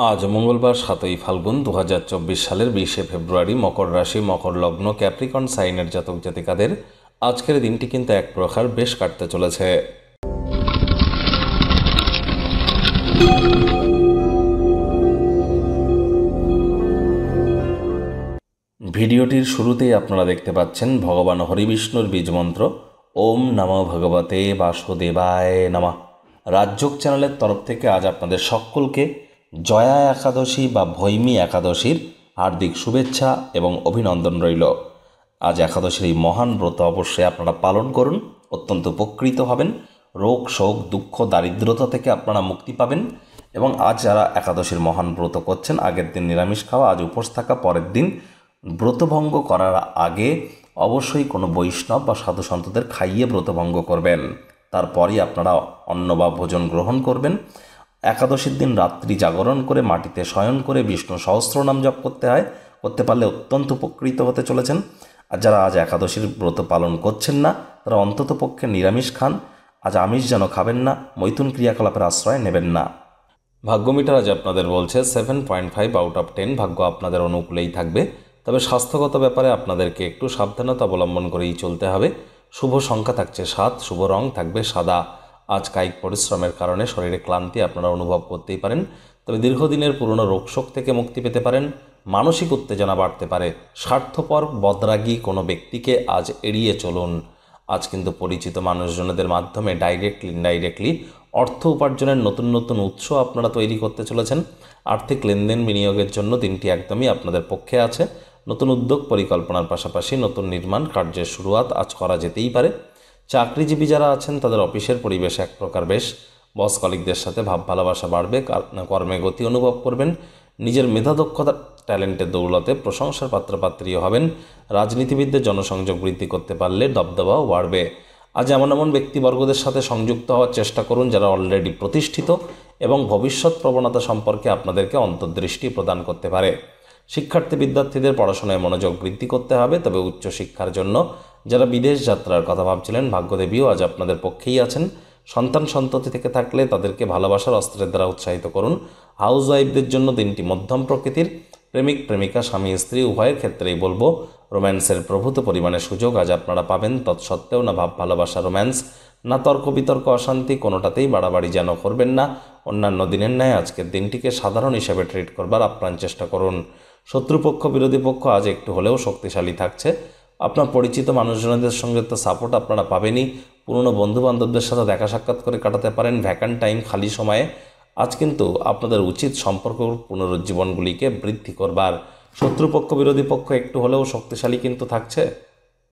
আজ মঙ্গলবার 7ই ফাল্গুন 2024 সালের 20শে ফেব্রুয়ারি। মকর রাশি, মকর লগ্ন, ক্যাপ্রিকন সাইনের জাতক জাতিকাদের আজকের দিনটি কিন্তু এক প্রকার বেশ কাটতে চলেছে। ভিডিওটির শুরুতেই আপনারা দেখতে পাচ্ছেন ভগবান হরিবিষ্ণুর বীজমন্ত্র ওম নমো ভগবতে বাসুদেবায় নমঃ। রাজযোগ চ্যানেলের তরফ থেকে আজ আপনাদের সকলকে জয়া একাদশী বা ভৈমী একাদশীর হার্দিক শুভেচ্ছা এবং অভিনন্দন রইল। আজ একাদশীর এই মহান ব্রত অবশ্যই আপনারা পালন করুন, অত্যন্ত উপকৃত হবেন। রোগ শোক দুঃখ দারিদ্রতা থেকে আপনারা মুক্তি পাবেন। এবং আজ যারা একাদশীর মহান ব্রত করছেন, আগের দিন নিরামিষ খাওয়া, আজ উপোস থাকা, পরের দিন ব্রতভঙ্গ করার আগে অবশ্যই কোনো বৈষ্ণব বা সাধু সন্তদের খাইয়ে ব্রতভঙ্গ করবেন। তারপরই আপনারা অন্ন বা ভোজন গ্রহণ করবেন। একাদশীর দিন রাত্রি জাগরণ করে মাটিতে শয়ন করে বিষ্ণু সহস্রনাম জপ করতে পারলে অত্যন্ত উপকৃত হতে চলেছেন। আর যারা আজ একাদশীর ব্রত পালন করছেন না, তারা অন্তত পক্ষে নিরামিষ খান। আজ আমিষ যেন খাবেন না, মৈথুন ক্রিয়াকলাপের আশ্রয় নেবেন না। ভাগ্যমিটার আজ আপনাদের বলছে 7.5 আউট অফ 10, ভাগ্য আপনাদের অনুকূলেই থাকবে। তবে স্বাস্থ্যগত ব্যাপারে আপনাদেরকে একটু সাবধানতা অবলম্বন করেই চলতে হবে। শুভ সংখ্যা থাকছে 7, শুভ রং থাকবে সাদা। আজ কায়িক পরিশ্রমের কারণে শরীরে ক্লান্তি আপনারা অনুভব করতেই পারেন। তবে দীর্ঘদিনের পুরনো রোগশোক থেকে মুক্তি পেতে পারেন। মানসিক উত্তেজনা বাড়তে পারে। স্বার্থপর বদরাগী কোনো ব্যক্তিকে আজ এড়িয়ে চলুন। আজ কিন্তু পরিচিত মানুষজনদের মাধ্যমে ডাইরেক্টলি ইনডাইরেক্টলি অর্থ উপার্জনের নতুন নতুন উৎস আপনারা তৈরি করতে চলেছেন। আর্থিক লেনদেন বিনিয়োগের জন্য দিনটি একদমই আপনাদের পক্ষে আছে। নতুন উদ্যোগ পরিকল্পনার পাশাপাশি নতুন নির্মাণ কার্যের শুরুয়াত আজ করা যেতেই পারে। চাকরিজীবী যারা আছেন তাদের অফিসের পরিবেশ এক প্রকার বেশ। বস কলিগদের সাথে ভাব ভালোবাসা বাড়বে, কর্মে গতি অনুভব করবেন। নিজের মেধাদক্ষতা ট্যালেন্টের দৌলতে প্রশংসার পাত্রপাত্রীও হবেন। রাজনীতিবিদদের জনসংযোগ বৃদ্ধি করতে পারলে দবদবাও বাড়বে। আজ এমন এমন ব্যক্তিবর্গদের সাথে সংযুক্ত হওয়ার চেষ্টা করুন যারা অলরেডি প্রতিষ্ঠিত এবং ভবিষ্যৎ প্রবণতা সম্পর্কে আপনাদেরকে অন্তর্দৃষ্টি প্রদান করতে পারে। শিক্ষার্থী বিদ্যার্থীদের পড়াশোনায় মনোযোগ বৃদ্ধি করতে হবে। তবে উচ্চশিক্ষার জন্য যারা বিদেশ যাত্রার কথা ভাবছিলেন, ভাগ্যদেবীও আজ আপনাদের পক্ষেই আছেন। সন্তান সন্ততি থেকে থাকলে তাদেরকে ভালোবাসার অস্ত্রের দ্বারা উৎসাহিত করুন। হাউস ওয়াইফদের জন্য দিনটি মধ্যম প্রকৃতির। প্রেমিক প্রেমিকা স্বামী স্ত্রী উভয়ের ক্ষেত্রেই বলবো রোম্যান্সের প্রভূত পরিমাণে সুযোগ আজ আপনারা পাবেন। তৎসত্ত্বেও না ভাব ভালোবাসা রোম্যান্স, না তর্ক বিতর্ক অশান্তি, কোনোটাতেই বাড়াবাড়ি যেন করবেন না। অন্যান্য দিনের ন্যায় আজকের দিনটিকে সাধারণ হিসেবে ট্রিট করবার আপ্রাণ চেষ্টা করুন। শত্রুপক্ষ বিরোধী পক্ষ আজ একটু হলেও শক্তিশালী থাকছে। আপনার পরিচিত মানুষজনদের সঙ্গে তো সাপোর্ট আপনারা পাবেনই। পুরনো বন্ধুবান্ধবদের সাথে দেখা সাক্ষাৎ করে কাটাতে পারেন ভ্যাকান্ট টাইম, খালি সময়ে। আজ কিন্তু আপনাদের উচিত সম্পর্ক পুনরুজ্জীবনগুলিকে বৃদ্ধি করবার। শত্রুপক্ষ বিরোধী পক্ষ একটু হলেও শক্তিশালী কিন্তু থাকছে।